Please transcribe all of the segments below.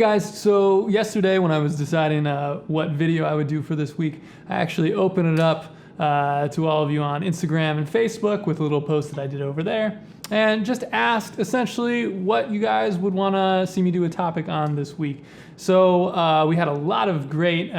guys, so yesterday when I was deciding what video I would do for this week, I actually opened it up to all of you on Instagram and Facebook with a little post that I did over there, and just asked essentially what you guys would want to see me do a topic on this week. So we had a lot of great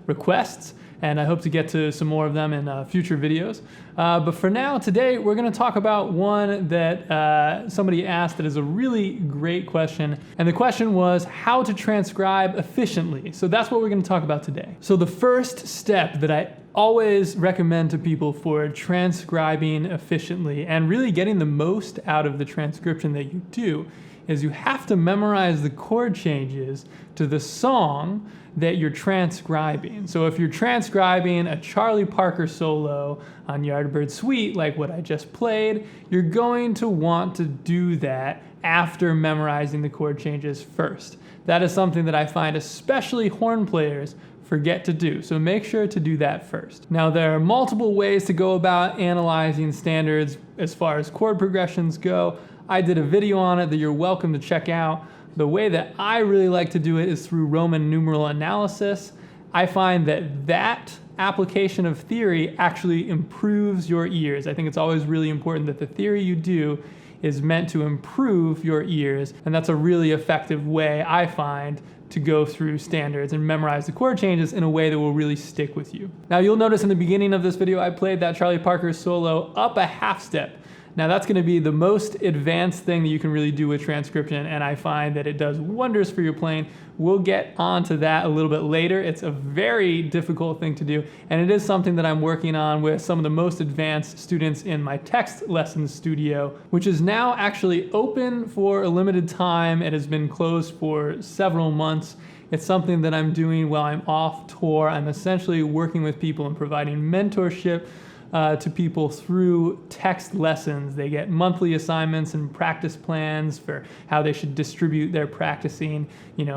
requests, and I hope to get to some more of them in future videos. But for now, today, we're going to talk about one that somebody asked that is a really great question. And the question was how to transcribe efficiently. So that's what we're going to talk about today. So the first step that I always recommend to people for transcribing efficiently and really getting the most out of the transcription that you do is you have to memorize the chord changes to the song that you're transcribing. So if you're transcribing a Charlie Parker solo on Yardbird Suite, like what I just played, you're going to want to do that after memorizing the chord changes first. That is something that I find especially horn players forget to do, so make sure to do that first. Now, there are multiple ways to go about analyzing standards as far as chord progressions go. I did a video on it that you're welcome to check out. The way that I really like to do it is through Roman numeral analysis. I find that application of theory actually improves your ears. I think it's always really important that the theory you do is meant to improve your ears, and that's a really effective way, I find, to go through standards and memorize the chord changes in a way that will really stick with you. Now, you'll notice in the beginning of this video, I played that Charlie Parker solo up a half step. Now, that's going to be the most advanced thing that you can really do with transcription, and I find that it does wonders for your playing. We'll get onto that a little bit later. It's a very difficult thing to do, and it is something that I'm working on with some of the most advanced students in my text lessons studio, which is now actually open for a limited time. It has been closed for several months. It's something that I'm doing while I'm off tour. I'm essentially working with people and providing mentorship to people through text lessons. They get monthly assignments and practice plans for how they should distribute their practicing,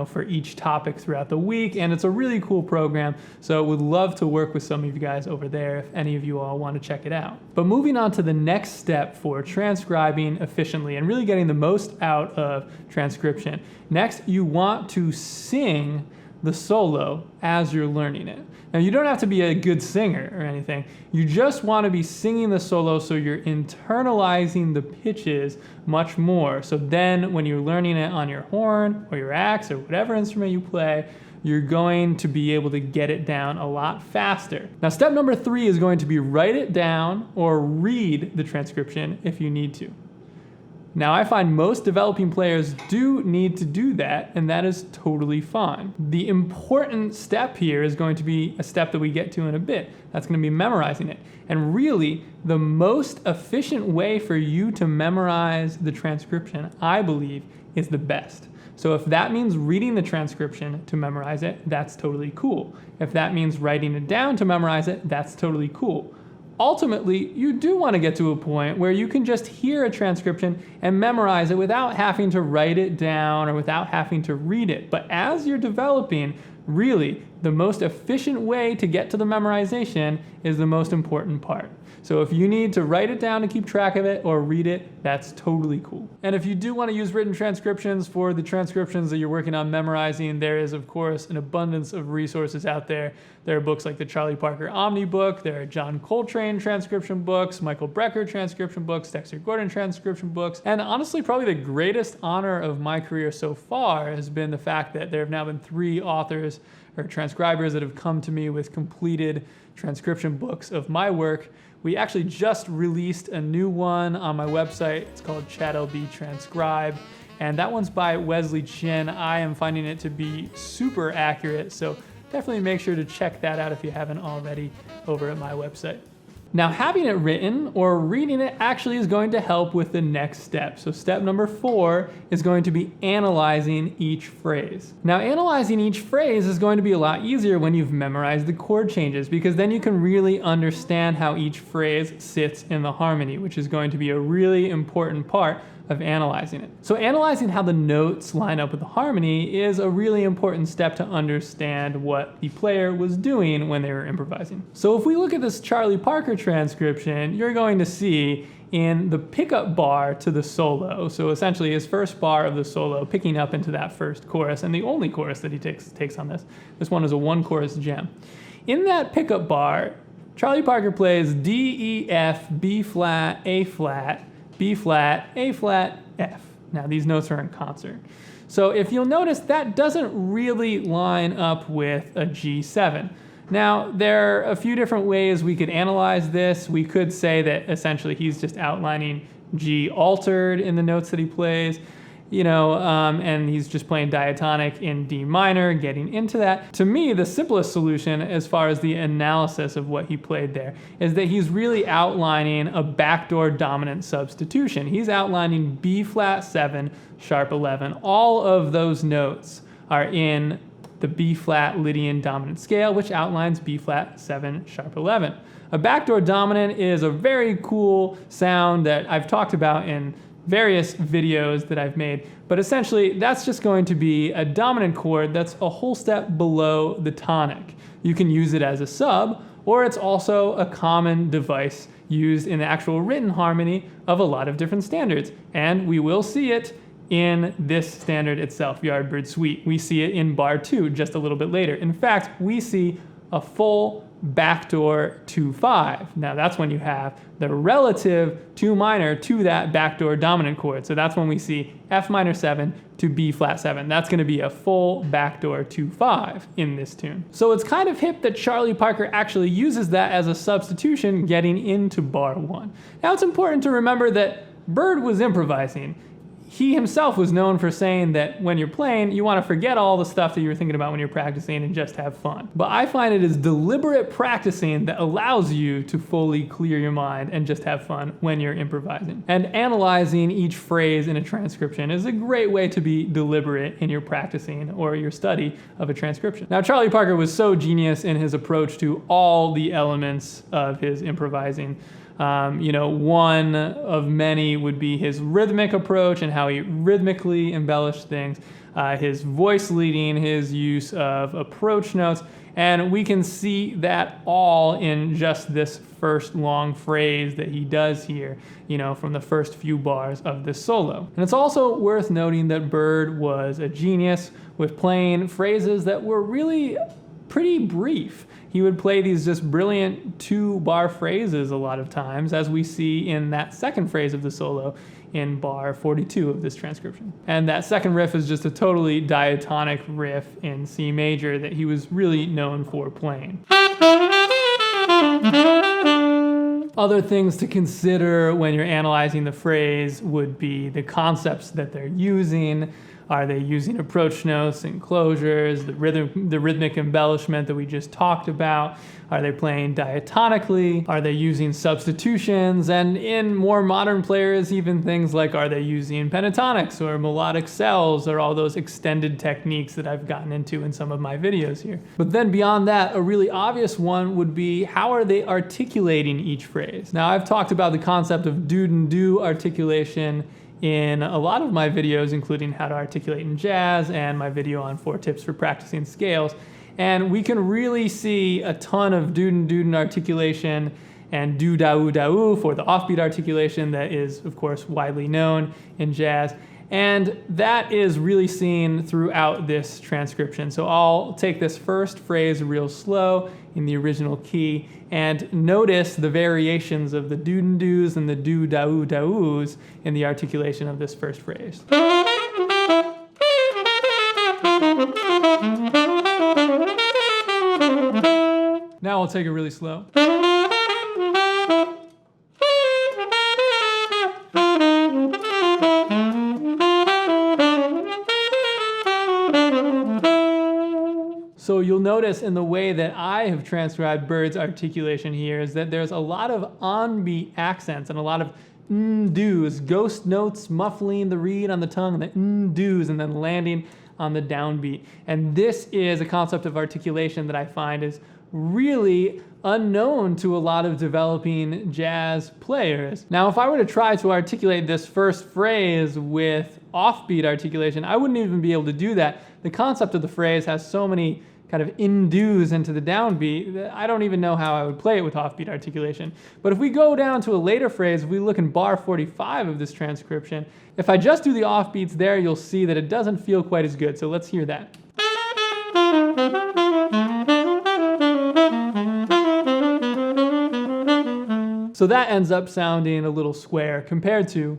for each topic throughout the week. And it's a really cool program. So would love to work with some of you guys over there if any of you all want to check it out. But moving on to the next step for transcribing efficiently and really getting the most out of transcription. Next, you want to sing the solo as you're learning it. Now, you don't have to be a good singer or anything. You just want to be singing the solo so you're internalizing the pitches much more. So then when you're learning it on your horn or your axe or whatever instrument you play, you're going to be able to get it down a lot faster. Now, step number 3 is going to be write it down or read the transcription if you need to. Now, I find most developing players do need to do that, and that is totally fine. The important step here is going to be a step that we get to in a bit. That's going to be memorizing it. And really, the most efficient way for you to memorize the transcription, I believe, is the best. So if that means reading the transcription to memorize it, that's totally cool. If that means writing it down to memorize it, that's totally cool. Ultimately, you do want to get to a point where you can just hear a transcription and memorize it without having to write it down or without having to read it. But as you're developing, really, the most efficient way to get to the memorization is the most important part. So if you need to write it down to keep track of it or read it, that's totally cool. And if you do want to use written transcriptions for the transcriptions that you're working on memorizing, there is, of course, an abundance of resources out there. There are books like the Charlie Parker Omni book, there are John Coltrane transcription books, Michael Brecker transcription books, Dexter Gordon transcription books, and honestly, probably the greatest honor of my career so far has been the fact that there have now been 3 authors or transcribers that have come to me with completed transcription books of my work. We actually just released a new one on my website. It's called ChatLB Transcribe, and that one's by Wesley Chin. I am finding it to be super accurate, so definitely make sure to check that out if you haven't already over at my website. Now, having it written or reading it actually is going to help with the next step. So step number 4 is going to be analyzing each phrase. Now, analyzing each phrase is going to be a lot easier when you've memorized the chord changes, because then you can really understand how each phrase sits in the harmony, which is going to be a really important part of analyzing it. So analyzing how the notes line up with the harmony is a really important step to understand what the player was doing when they were improvising. So if we look at this Charlie Parker transcription, you're going to see in the pickup bar to the solo. So essentially his first bar of the solo, picking up into that first chorus, and the only chorus that he takes on this. This one is a one chorus gem. In that pickup bar, Charlie Parker plays D, E, F, B flat, A flat, B flat, A flat, F. Now these notes are in concert. So if you'll notice, that doesn't really line up with a G7. Now, there are a few different ways we could analyze this. We could say that essentially he's just outlining G altered in the notes that he plays, and he's just playing diatonic in D minor, getting into that. To me, the simplest solution as far as the analysis of what he played there is that he's really outlining a backdoor dominant substitution. He's outlining B flat 7, sharp 11. All of those notes are in the B flat Lydian dominant scale, which outlines B flat 7, sharp 11. A backdoor dominant is a very cool sound that I've talked about in various videos that I've made, but essentially that's just going to be a dominant chord that's a whole step below the tonic. You can use it as a sub, or it's also a common device used in the actual written harmony of a lot of different standards, and we will see it in this standard itself, Yardbird Suite. We see it in bar 2 just a little bit later. In fact, we see a full backdoor 2-5. Now that's when you have the relative 2 minor to that backdoor dominant chord. So that's when we see F minor 7 to B flat 7. That's going to be a full backdoor 2-5 in this tune. So it's kind of hip that Charlie Parker actually uses that as a substitution getting into bar 1. Now it's important to remember that Bird was improvising. He himself was known for saying that when you're playing, you want to forget all the stuff that you were thinking about when you're practicing and just have fun. But I find it is deliberate practicing that allows you to fully clear your mind and just have fun when you're improvising. And analyzing each phrase in a transcription is a great way to be deliberate in your practicing or your study of a transcription. Now, Charlie Parker was so genius in his approach to all the elements of his improvising. One of many would be his rhythmic approach and how he rhythmically embellished things, his voice leading, his use of approach notes, and we can see that all in just this first long phrase that he does here, from the first few bars of this solo. And it's also worth noting that Bird was a genius with playing phrases that were really pretty brief. He would play these just brilliant 2-bar phrases a lot of times, as we see in that second phrase of the solo in bar 42 of this transcription. And that second riff is just a totally diatonic riff in C major that he was really known for playing. Other things to consider when you're analyzing the phrase would be the concepts that they're using. Are they using approach notes and closures, the rhythmic embellishment that we just talked about? Are they playing diatonically? Are they using substitutions? And in more modern players, even things like, are they using pentatonics or melodic cells, or all those extended techniques that I've gotten into in some of my videos here. But then beyond that, a really obvious one would be, how are they articulating each phrase? Now, I've talked about the concept of do-and-do articulation in a lot of my videos, including how to articulate in jazz and my video on 4 tips for practicing scales. And we can really see a ton of duden articulation and do-da-oo-da-oo for the offbeat articulation that is, of course, widely known in jazz. And that is really seen throughout this transcription. So I'll take this first phrase real slow in the original key and notice the variations of the do-and-doos and the do-da-oo-da-oos in the articulation of this first phrase. Now I'll take it really slow. So you'll notice in the way that I have transcribed Bird's articulation here is that there's a lot of on-beat accents and a lot of doos, ghost notes muffling the reed on the tongue, and the doos, and then landing on the downbeat. And this is a concept of articulation that I find is really unknown to a lot of developing jazz players. Now, if I were to try to articulate this first phrase with offbeat articulation, I wouldn't even be able to do that. The concept of the phrase has so many kind of induce into the downbeat, I don't even know how I would play it with offbeat articulation. But if we go down to a later phrase, if we look in bar 45 of this transcription, if I just do the offbeats there, you'll see that it doesn't feel quite as good. So let's hear that. So that ends up sounding a little square compared to.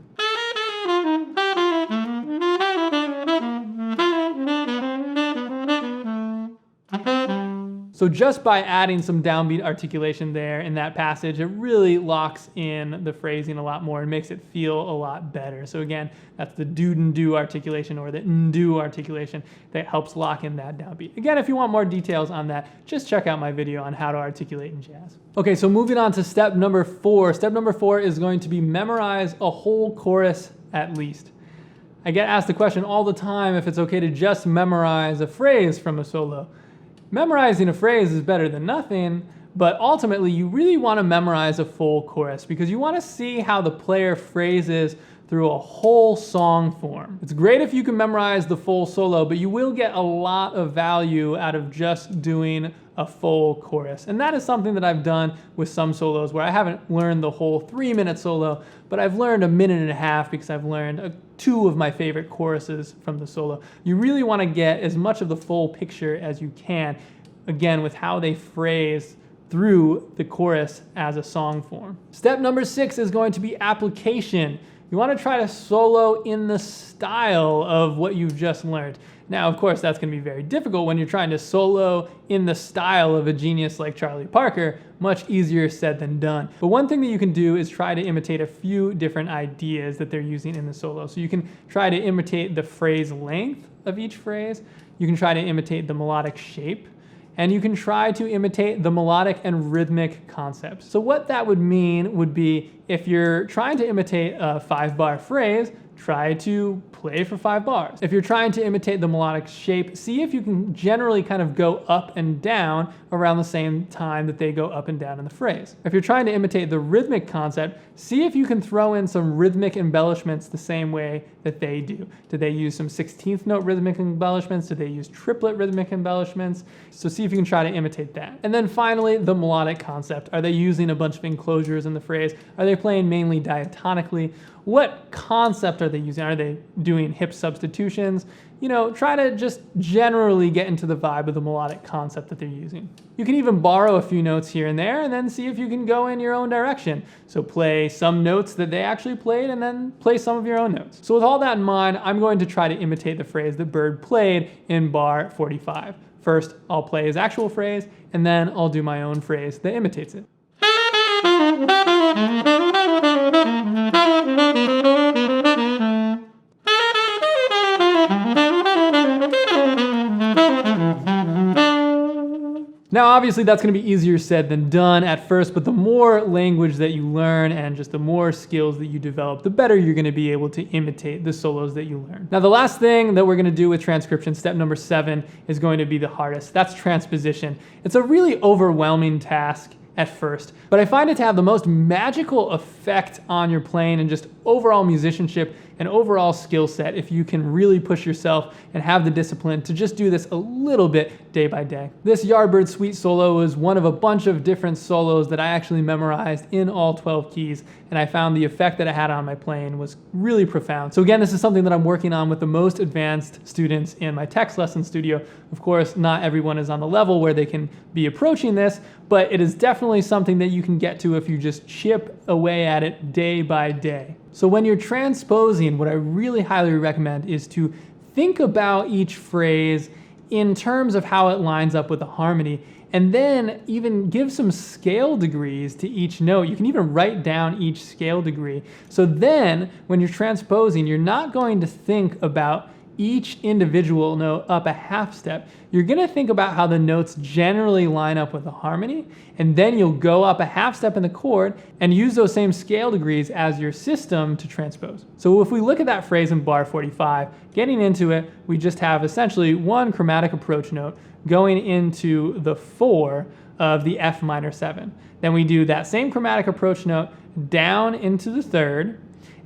So just by adding some downbeat articulation there in that passage, it really locks in the phrasing a lot more and makes it feel a lot better. So again, that's the do-do articulation or the do articulation that helps lock in that downbeat. Again, if you want more details on that, just check out my video on how to articulate in jazz. Okay, so moving on to step number 4. Step number 4 is going to be memorize a whole chorus at least. I get asked the question all the time if it's okay to just memorize a phrase from a solo. Memorizing a phrase is better than nothing, but ultimately you really want to memorize a full chorus because you want to see how the player phrases through a whole song form. It's great if you can memorize the full solo, but you will get a lot of value out of just doing a full chorus. And that is something that I've done with some solos where I haven't learned the whole 3-minute solo, but I've learned a minute and a half because I've learned 2 of my favorite choruses from the solo. You really want to get as much of the full picture as you can, again, with how they phrase through the chorus as a song form. Step number 6 is going to be application. You want to try to solo in the style of what you've just learned. Now, of course, that's going to be very difficult when you're trying to solo in the style of a genius like Charlie Parker. Much easier said than done. But one thing that you can do is try to imitate a few different ideas that they're using in the solo. So you can try to imitate the phrase length of each phrase. You can try to imitate the melodic shape. And you can try to imitate the melodic and rhythmic concepts. So what that would mean would be if you're trying to imitate a 5-bar phrase, try to play for 5 bars. If you're trying to imitate the melodic shape, see if you can generally kind of go up and down around the same time that they go up and down in the phrase. If you're trying to imitate the rhythmic concept, see if you can throw in some rhythmic embellishments the same way that they do. Do they use some 16th note rhythmic embellishments? Do they use triplet rhythmic embellishments? So see if you can try to imitate that. And then finally, the melodic concept. Are they using a bunch of enclosures in the phrase? Are they playing mainly diatonically? What concept are they using? Are they doing hip substitutions? You know, try to just generally get into the vibe of the melodic concept that they're using. You can even borrow a few notes here and there and then see if you can go in your own direction. So play some notes that they actually played and then play some of your own notes. So with all that in mind, I'm going to try to imitate the phrase that Bird played in bar 45. First, I'll play his actual phrase and then I'll do my own phrase that imitates it. Now, obviously, that's going to be easier said than done at first, but the more language that you learn and just the more skills that you develop, the better you're going to be able to imitate the solos that you learn. Now, the last thing that we're going to do with transcription, step number 7, is going to be the hardest. That's transposition. It's a really overwhelming task at first, but I find it to have the most magical effect on your playing and just overall musicianship and overall skill set if you can really push yourself and have the discipline to just do this a little bit day by day. This Yardbird Suite solo was one of a bunch of different solos that I actually memorized in all 12 keys, and I found the effect that it had on my playing was really profound. So again, this is something that I'm working on with the most advanced students in my text lesson studio. Of course, not everyone is on the level where they can be approaching this, but it is definitely something that you can get to if you just chip away at it day by day. So when you're transposing, what I really highly recommend is to think about each phrase in terms of how it lines up with the harmony, and then even give some scale degrees to each note. You can even write down each scale degree. So then when you're transposing, you're not going to think about each individual note up a half step. You're going to think about how the notes generally line up with the harmony, and then you'll go up a half step in the chord and use those same scale degrees as your system to transpose. So if we look at that phrase in bar 45, getting into it, we just have essentially one chromatic approach note going into the 4 of the F minor 7. Then we do that same chromatic approach note down into the 3rd,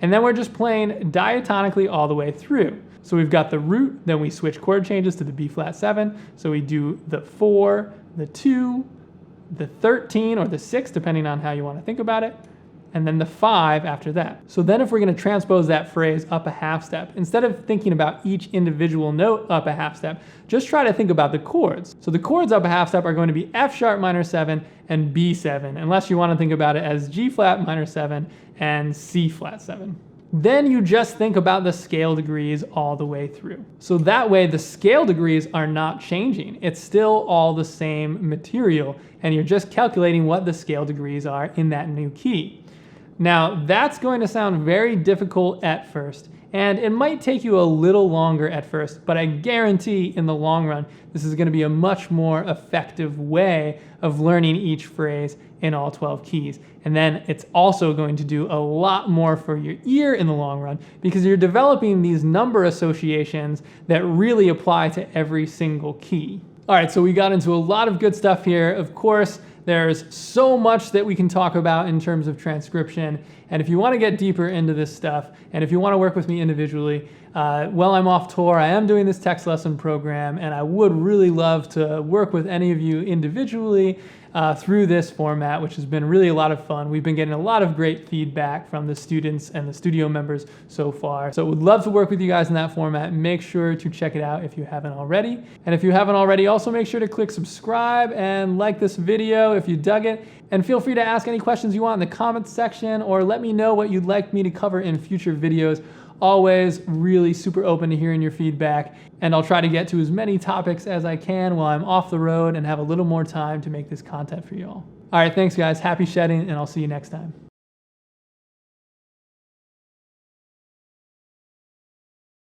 and then we're just playing diatonically all the way through. So we've got the root, then we switch chord changes to the B flat 7. So we do the 4, the 2, the 13 or the 6, depending on how you want to think about it, and then the 5 after that. So then if we're going to transpose that phrase up a half step, instead of thinking about each individual note up a half step, just try to think about the chords. So the chords up a half step are going to be F sharp minor 7 and B7, unless you want to think about it as G flat minor 7 and C flat 7. Then you just think about the scale degrees all the way through. So that way the scale degrees are not changing. It's still all the same material, and you're just calculating what the scale degrees are in that new key. Now that's going to sound very difficult at first, and it might take you a little longer at first, but I guarantee in the long run, this is going to be a much more effective way of learning each phrase in all 12 keys. And then it's also going to do a lot more for your ear in the long run, because you're developing these number associations that really apply to every single key. All right, so we got into a lot of good stuff here. Of course, there's so much that we can talk about in terms of transcription. And if you want to get deeper into this stuff, and if you want to work with me individually, while I'm off tour, I am doing this text lesson program, and I would really love to work with any of you individually through this format, which has been really a lot of fun. We've been getting a lot of great feedback from the students and the studio members so far. So would love to work with you guys in that format. Make sure to check it out if you haven't already. And if you haven't already, also make sure to click subscribe and like this video if you dug it. And feel free to ask any questions you want in the comments section, or let me know what you'd like me to cover in future videos. Always really super open to hearing your feedback, and I'll try to get to as many topics as I can while I'm off the road and have a little more time to make this content for you all. All right, thanks guys, happy shedding, and I'll see you next time.